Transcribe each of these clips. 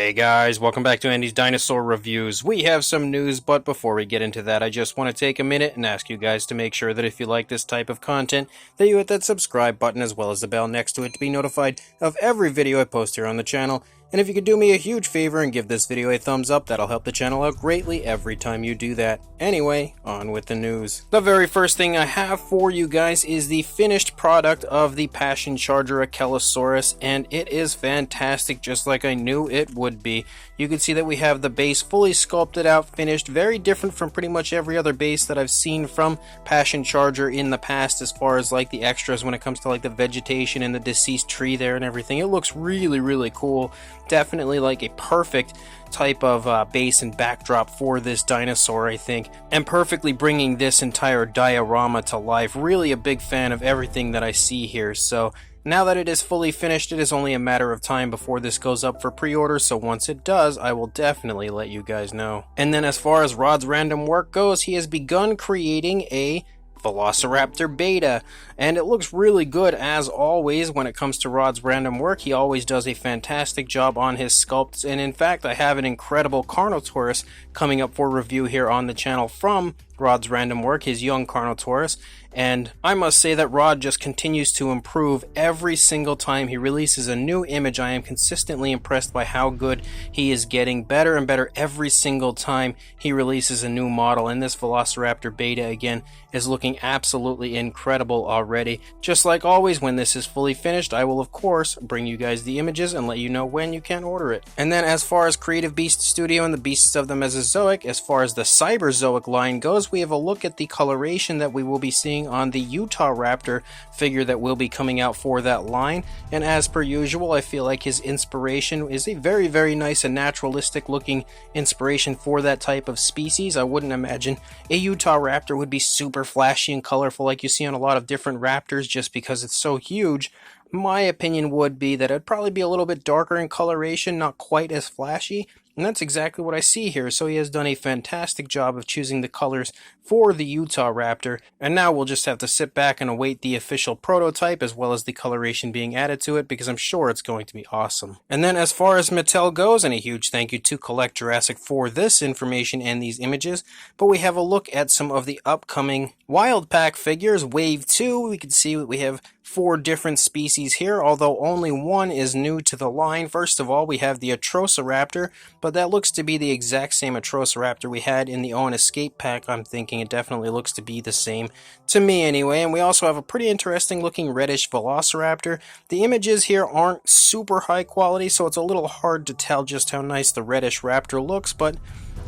Hey guys, welcome back to Andy's Dinosaur Reviews. We have some news, but before we get into that, I just want to take a minute and ask you guys to make sure that if you like this type of content, that you hit that subscribe button as well as the bell next to it to be notified of every video I post here on the channel. And if you could do me a huge favor and give this video a thumbs up, that'll help the channel out greatly every time you do that. Anyway, on with the news. The very first thing I have for you guys is the finished product of the Passion Charger Achelousaurus, and it is fantastic, just like I knew it would be. You can see that we have the base fully sculpted out, finished, very different from pretty much every other base that I've seen from Passion Charger in the past, as far as like the extras when it comes to like the vegetation and the deceased tree there and everything. It looks really cool. Definitely like a perfect type of base and backdrop for this dinosaur, I think, and perfectly bringing this entire diorama to life. Really a big fan of everything that I see here. So now that it is fully finished, it is only a matter of time before this goes up for pre-order, so once it does, I will definitely let you guys know. And then as far as Rod's random work goes, he has begun creating a Velociraptor beta, and it looks really good as always when it comes to Rod's random work. He always does a fantastic job on his sculpts, and in fact I have an incredible Carnotaurus coming up for review here on the channel from Rod's random work, his young Carnotaurus, and I must say that Rod just continues to improve every single time he releases a new image. I am consistently impressed by how good he is getting, better and better every single time he releases a new model, and this Velociraptor beta again is looking absolutely incredible already. Just like always, when this is fully finished, I will of course bring you guys the images and let you know when you can order it. And then as far as Creative Beast Studio and the Beasts of the Mesozoic, as far as the Cyberzoic line goes, we have a look at the coloration that we will be seeing on the Utahraptor figure that will be coming out for that line. And as per usual, I feel like his inspiration is a very nice and naturalistic looking inspiration for that type of species. I wouldn't imagine a Utahraptor would be super flashy and colorful like you see on a lot of different raptors just because it's so huge. My opinion would be that it'd probably be a little bit darker in coloration, not quite as flashy, and that's exactly what I see here. So he has done a fantastic job of choosing the colors for the Utahraptor, and now we'll just have to sit back and await the official prototype as well as the coloration being added to it, because I'm sure it's going to be awesome. And then as far as Mattel goes, and a huge thank you to Collect Jurassic for this information and these images, but we have a look at some of the upcoming Wild Pack figures. Wave 2, we can see we have 4 different species here, although only one is new to the line. First of all, we have the Utahraptor, but that looks to be the exact same Utahraptor we had in the Owen Escape pack. I'm thinking it definitely looks to be the same, to me anyway. And we also have a pretty interesting looking reddish Velociraptor. The images here aren't super high quality, so it's a little hard to tell just how nice the reddish raptor looks, but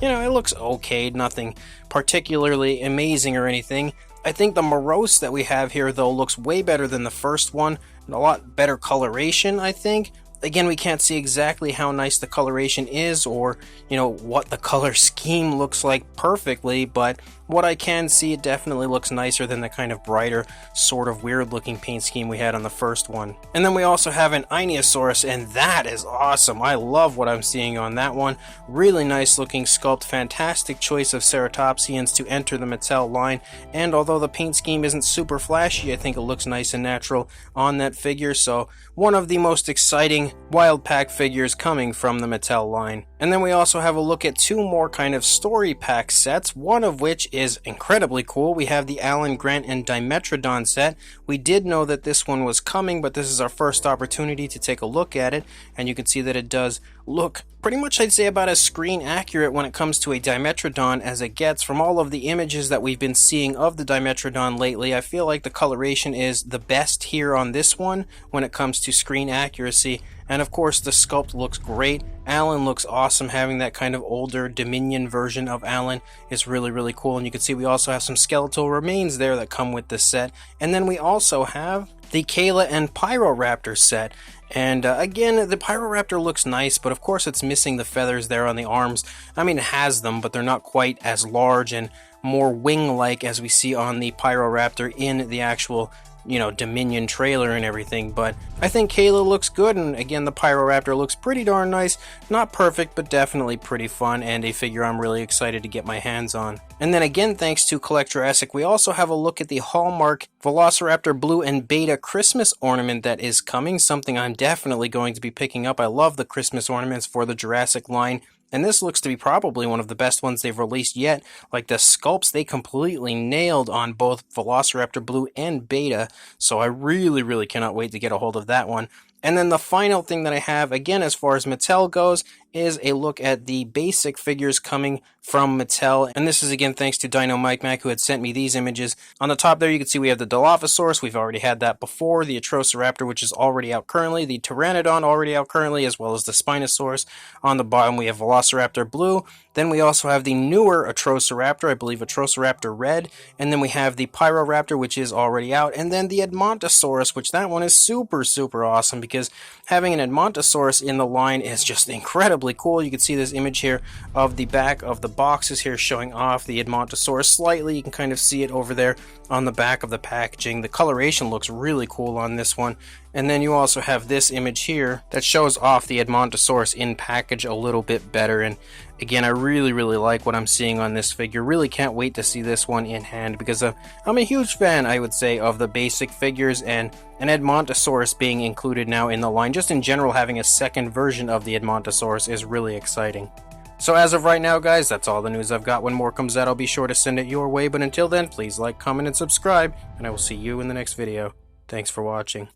you know, it looks okay, nothing particularly amazing or anything. I think the Morose that we have here, though, looks way better than the first one, and a lot better coloration, I think. Again, we can't see exactly how nice the coloration is, or, you know, what the color scheme looks like perfectly, but what I can see, it definitely looks nicer than the kind of brighter, sort of weird-looking paint scheme we had on the first one. And then we also have an Inosaurus, and that is awesome. I love what I'm seeing on that one. Really nice-looking sculpt, fantastic choice of ceratopsians to enter the Mattel line, and although the paint scheme isn't super flashy, I think it looks nice and natural on that figure, so one of the most exciting Wild Pack figures coming from the Mattel line. And then we also have a look at 2 more kind of story pack sets, one of which is incredibly cool. We have the Alan Grant and Dimetrodon set. We did know that this one was coming, but this is our first opportunity to take a look at it, and you can see that it does look pretty much, I'd say, about as screen accurate when it comes to a Dimetrodon as it gets. From all of the images that we've been seeing of the Dimetrodon lately, I feel like the coloration is the best here on this one when it comes to screen accuracy. And of course the sculpt looks great. Alan looks awesome. Having that kind of older Dominion version of Alan is really cool. And you can see we also have some skeletal remains there that come with this set. And then we also have the Kayla and Pyroraptor set. And again, the Pyroraptor looks nice, but of course it's missing the feathers there on the arms. I mean, it has them, but they're not quite as large and more wing-like as we see on the Pyroraptor in the actual Dominion trailer and everything, but I think Kayla looks good, and again, the Pyroraptor looks pretty darn nice. Not perfect, but definitely pretty fun, and a figure I'm really excited to get my hands on. And then again, thanks to Collect Jurassic, we also have a look at the Hallmark Velociraptor Blue and Beta Christmas ornament that is coming, something I'm definitely going to be picking up. I love the Christmas ornaments for the Jurassic line, and this looks to be probably one of the best ones they've released yet. Like the sculpts, they completely nailed on both Velociraptor Blue and Beta, so I really cannot wait to get a hold of that one. And then the final thing that I have, again, as far as Mattel goes, is a look at the basic figures coming from Mattel. And this is, again, thanks to Dino Mike Mac, who had sent me these images. On the top there, you can see we have the Dilophosaurus. We've already had that before. The Utahraptor, which is already out currently. The Pteranodon, already out currently, as well as the Spinosaurus. On the bottom, we have Velociraptor Blue. Then we also have the newer Utahraptor, I believe Utahraptor Red. And then we have the Pyroraptor, which is already out. And then the Edmontosaurus, which that one is super awesome, because having an Edmontosaurus in the line is just incredibly cool. You can see this image here of the back of the boxes here showing off the Edmontosaurus slightly. You can kind of see it over there on the back of the packaging. The coloration looks really cool on this one. And then you also have this image here that shows off the Edmontosaurus in package a little bit better. And again, I really like what I'm seeing on this figure. Really can't wait to see this one in hand, because I'm a huge fan, I would say, of the basic figures, and an Edmontosaurus being included now in the line. Just in general, having a second version of the Edmontosaurus is really exciting. So as of right now, guys, that's all the news I've got. When more comes out, I'll be sure to send it your way. But until then, please like, comment, and subscribe, and I will see you in the next video. Thanks for watching.